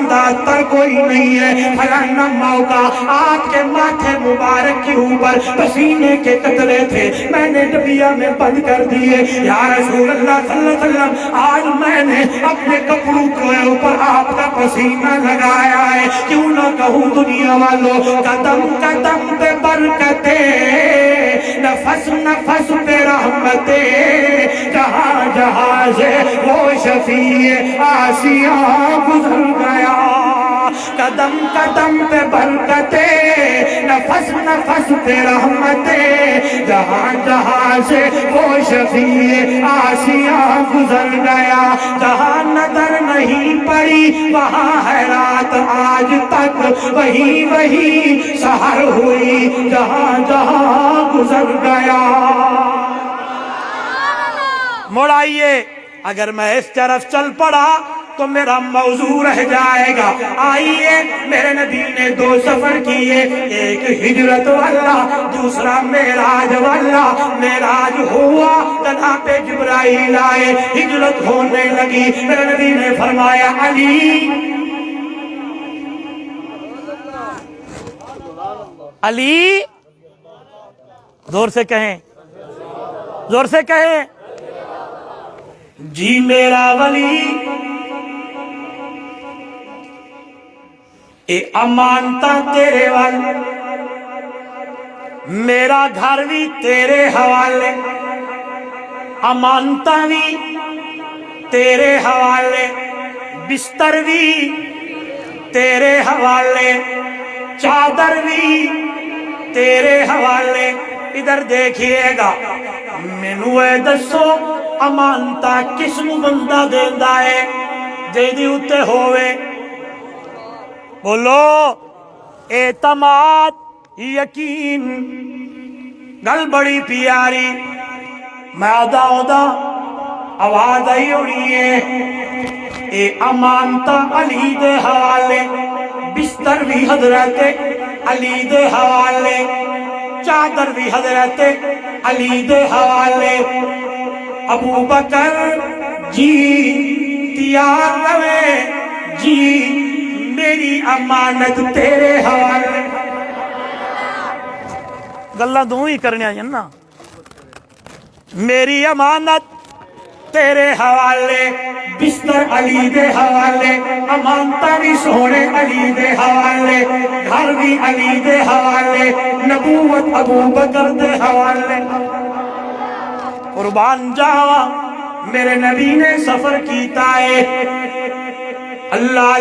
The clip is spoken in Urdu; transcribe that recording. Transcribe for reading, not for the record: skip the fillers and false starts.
ایماندار تر کوئی نہیں ہے. فلانا موقع آپ کے ماتھے مبارک کے اوپر پسینے کے قطرے تھے, میں نے ڈبیا میں بند کر دیے. یا رسول اللہ صلی اللہ علیہ وسلم, آج میں نے اپنے کپڑوں کے اوپر آپ کا پسینہ لگایا ہے. کیوں نہ کہوں دنیا والوں, قدم قدم پہ برکتیں, نفس نفس پہ رحمتیں, جہاں جہاں سے وہ شفیع آسیاں گزر گیا. قدم قدم پہ برکتیں, نفس نفس پہ رحمتیں, جہاں جہاں سے وہ شفیع آسیاں گزر گیا. جہاں نظر نہیں پڑی وہاں ہے رات آج تک, وہی وہی سحر ہوئی جہاں جہاں گزر گیا. مڑ آئیے, اگر میں اس طرف چل پڑا تو میرا موضوع رہ جائے گا. آئیے, میرے نبی نے 2 سفر کیے, ایک ہجرت والا, دوسرا معراج والا. معراج ہوا, جناب جبرائیل آئے, ہجرت ہونے لگی. میرے نبی نے فرمایا علی, علی, زور سے کہیں, زور سے کہیں, جی میرا ولی, اے امانتا تیرے والے, میرا گھر بھی تیرے حوالے, امانتا بھی تیرے حوالے, بستر بھی تیرے حوالے, چادر بھی تیرے حوالے. ادھر دیکھئے گا, مینو اے دسو امانتا کس نو بندہ دیندا ہے جیدی اتے ہوئے؟ بولو, اعتماد, یقین. گل بڑی پیاری, میں آدھا آواز آئی ہونی ہے. اے امانتا علی دے حوالے, بستر بھی حضرت علی دے حوالے, چادر بھی حضرت علی دے حوالے. ابو بکر جی تیار رہے, جی میری امانت تیرے حوالے. گلہ دوں ہی کرنے آئیں نا, میری امانت تیرے حوالے, بستر علی دے حوالے, امانتا بھی سونے علی دے حوالے, گھر بھی علی دے حوالے, نبوت ابو بکر دے حوالے. قربان جاوا, میرے نبی نے سفر کیتا ہے. اللہ